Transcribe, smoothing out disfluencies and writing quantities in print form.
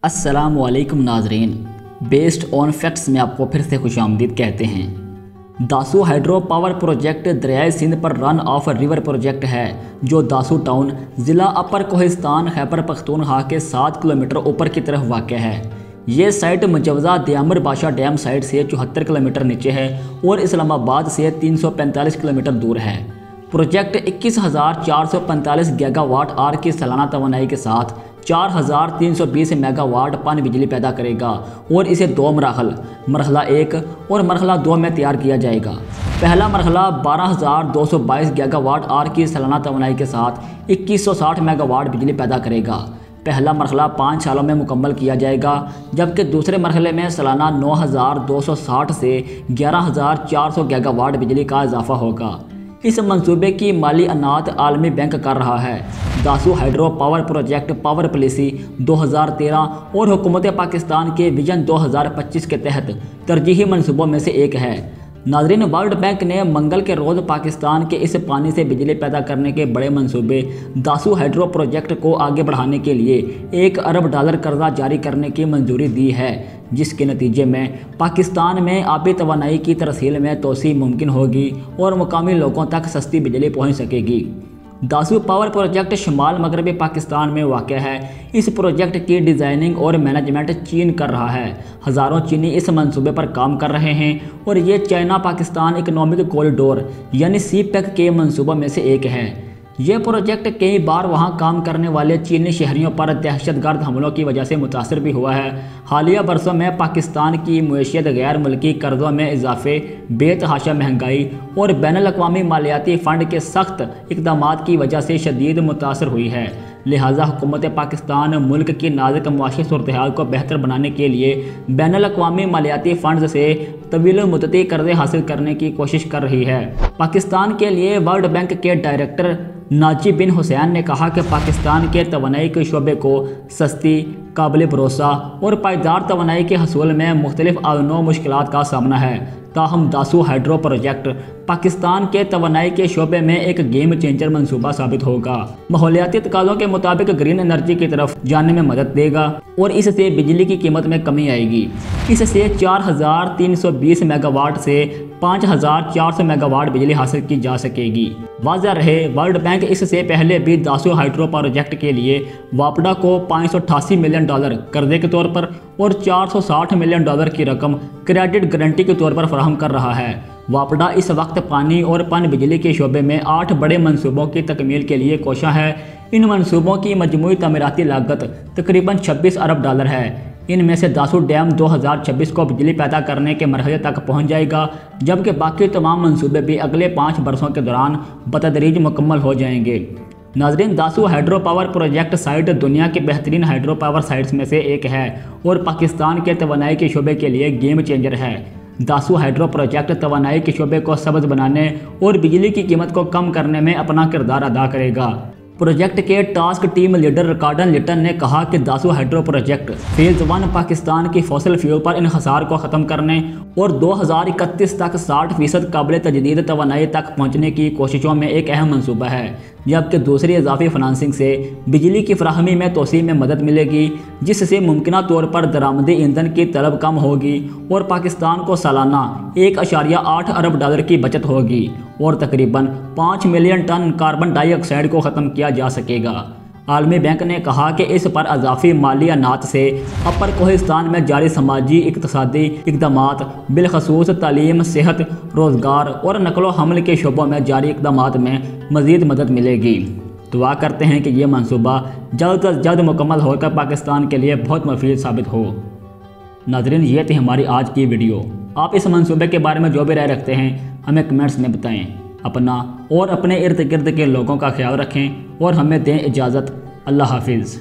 السلام علیکم ناظرین، بیسڈ آن فیکٹس میں آپ کو پھر سے خوش آمدید کہتے ہیں۔ داسو ہائیڈرو پاور پروجیکٹ دریائے سندھ پر رن آف ریور پروجیکٹ ہے جو داسو ٹاؤن ضلع اپر کوہستان خیبر پختونخوا کے 7 کلومیٹر اوپر کی طرف واقع ہے۔ یہ سائٹ مجوزہ دیامر بادشاہ ڈیم سائٹ سے 74 کلومیٹر نیچے ہے اور اسلام آباد سے 345 کلومیٹر دور ہے۔ پروجیکٹ 21,445 گیگا واٹ آر کی سالانہ توانائی کے ساتھ 4,320 میگا واٹ پن بجلی پیدا کرے گا اور اسے 2 مرحلہ 1 اور مرحلہ 2 میں تیار کیا جائے گا۔ پہلا مرحلہ 12,222 گیگا واٹ آر کی سالانہ توانائی کے ساتھ 2160 میگا واٹ بجلی پیدا کرے گا۔ پہلا مرحلہ 5 سالوں میں مکمل کیا جائے گا، جبکہ دوسرے مرحلے میں سالانہ 9,260 سے 11,400 گیگا واٹ بجلی کا اضافہ ہوگا۔ اس منصوبے کی مالی اعانت عالمی بینک کر رہا ہے۔ Dasu hydro power project power policy 2013 اور حکومت پاکستان کے ویژن 2025 کے تحت ترجیحی منصوبوں میں سے ایک ہے۔ ناظرین، ورلڈ بینک نے منگل کے روز پاکستان کے اس پانی سے بجلی پیدا کرنے کے بڑے منصوبے داسو ہائیڈرو پروجیکٹ کو آگے بڑھانے کے لیے $1 ارب قرضہ جاری کرنے کی منظوری دی ہے، جس کے نتیجے میں پاکستان میں آبی توانائی کی ترسیل میں توسیع ممکن ہوگی اور مقامی لوگوں تک سستی بجلی پہنچ سکے گی۔ داسو پاور پروجیکٹ شمال مغربی پاکستان میں واقع ہے۔ اس پروجیکٹ کی ڈیزائننگ اور مینجمنٹ چین کر رہا ہے۔ ہزاروں چینی اس منصوبے پر کام کر رہے ہیں اور یہ چائنا پاکستان اکنامک کوریڈور یعنی سی پیک کے منصوبوں میں سے ایک ہے۔ یہ پروجیکٹ کئی بار وہاں کام کرنے والے چینی شہریوں پر دہشت گرد حملوں کی وجہ سے متاثر بھی ہوا ہے۔ حالیہ برسوں میں پاکستان کی معیشت غیر ملکی قرضوں میں اضافے، بے تحاشا مہنگائی اور بین الاقوامی مالیاتی فنڈ کے سخت اقدامات کی وجہ سے شدید متاثر ہوئی ہے۔ لہٰذا حکومت پاکستان ملک کی نازک معاشی صورتحال کو بہتر بنانے کے لیے بین الاقوامی مالیاتی فنڈز سے طویل مدتی قرضے حاصل کرنے کی کوشش کر رہی ہے۔ پاکستان کے لیے ورلڈ بینک کے ڈائریکٹر ناجی بن حسین نے کہا کہ پاکستان کے توانائی کے شعبے کو سستی، قابل بھروسہ اور پائیدار توانائی کے حصول میں مختلف نوع مشکلات کا سامنا ہے، تاہم داسو ہائیڈرو پروجیکٹ پاکستان کے توانائی کے شعبے میں ایک گیم چینجر منصوبہ ثابت ہوگا۔ ماحولیاتی تقاضوں کے مطابق گرین انرجی کی طرف جانے میں مدد دے گا اور اس سے بجلی کی قیمت میں کمی آئے گی۔ اس سے 4,320 میگا واٹ سے 5,400 میگا واٹ بجلی حاصل کی جا سکے گی۔ واضح رہے، ورلڈ بینک اس سے پہلے بھی داسو ہائیڈرو پروجیکٹ کے لیے واپڈا کو $588 ملین قرضے کے طور پر اور $460 ملین کی رقم کریڈٹ گارنٹی کے طور پر فراہم کر رہا ہے۔ واپڈا اس وقت پانی اور پن بجلی کے شعبے میں 8 بڑے منصوبوں کی تکمیل کے لیے کوشاں ہے۔ ان منصوبوں کی مجموعی تعمیراتی لاگت تقریباً $26 ارب ہے۔ ان میں سے داسو ڈیم 2026 کو بجلی پیدا کرنے کے مرحلے تک پہنچ جائے گا، جبکہ باقی تمام منصوبے بھی اگلے 5 برسوں کے دوران بتدریج مکمل ہو جائیں گے۔ ناظرین، Dasu hydro power project site دنیا کی بہترین ہائیڈرو پاور سائٹس میں سے ایک ہے اور پاکستان کے توانائی کے شعبے کے لیے گیم چینجر ہے۔ داسو ہائیڈرو پروجیکٹ توانائی کے شعبے کو سبز بنانے اور بجلی کی قیمت کو کم کرنے میں اپنا کردار ادا کرے گا۔ پروجیکٹ کے ٹاسک ٹیم لیڈر رکارڈن لٹن نے کہا کہ Dasu hydro project phase 1 Pakistan کی فوسل فیول پر انحصار کو ختم کرنے اور 2031 تک 60% قابل تجدید توانائی تک پہنچنے کی کوششوں میں ایک اہم منصوبہ ہے، جبکہ دوسری اضافی فنانسنگ سے بجلی کی فراہمی میں توسیع میں مدد ملے گی، جس سے ممکنہ طور پر درآمدی ایندھن کی طلب کم ہوگی اور پاکستان کو سالانہ $1.8 ارب کی بچت ہوگی اور تقریباً 5 ملین ٹن کاربن ڈائی آکسائیڈ کو ختم کیا جا سکے گا۔ عالمی بینک نے کہا کہ اس پر اضافی مالی اعانت سے اپر کوہستان میں جاری سماجی اقتصادی اقدامات، بالخصوص تعلیم، صحت، روزگار اور نقل و حمل کے شعبوں میں جاری اقدامات میں مزید مدد ملے گی۔ دعا کرتے ہیں کہ یہ منصوبہ جلد از جلد مکمل ہو کر پاکستان کے لیے بہت مفید ثابت ہو۔ ناظرین، یہ تھی ہماری آج کی ویڈیو۔ آپ اس منصوبے کے بارے میں جو بھی رائے رکھتے ہیں ہمیں کمنٹس میں بتائیں۔ اپنا اور اپنے ارد گرد کے لوگوں کا خیال رکھیں اور ہمیں دیں اجازت۔ اللہ حافظ۔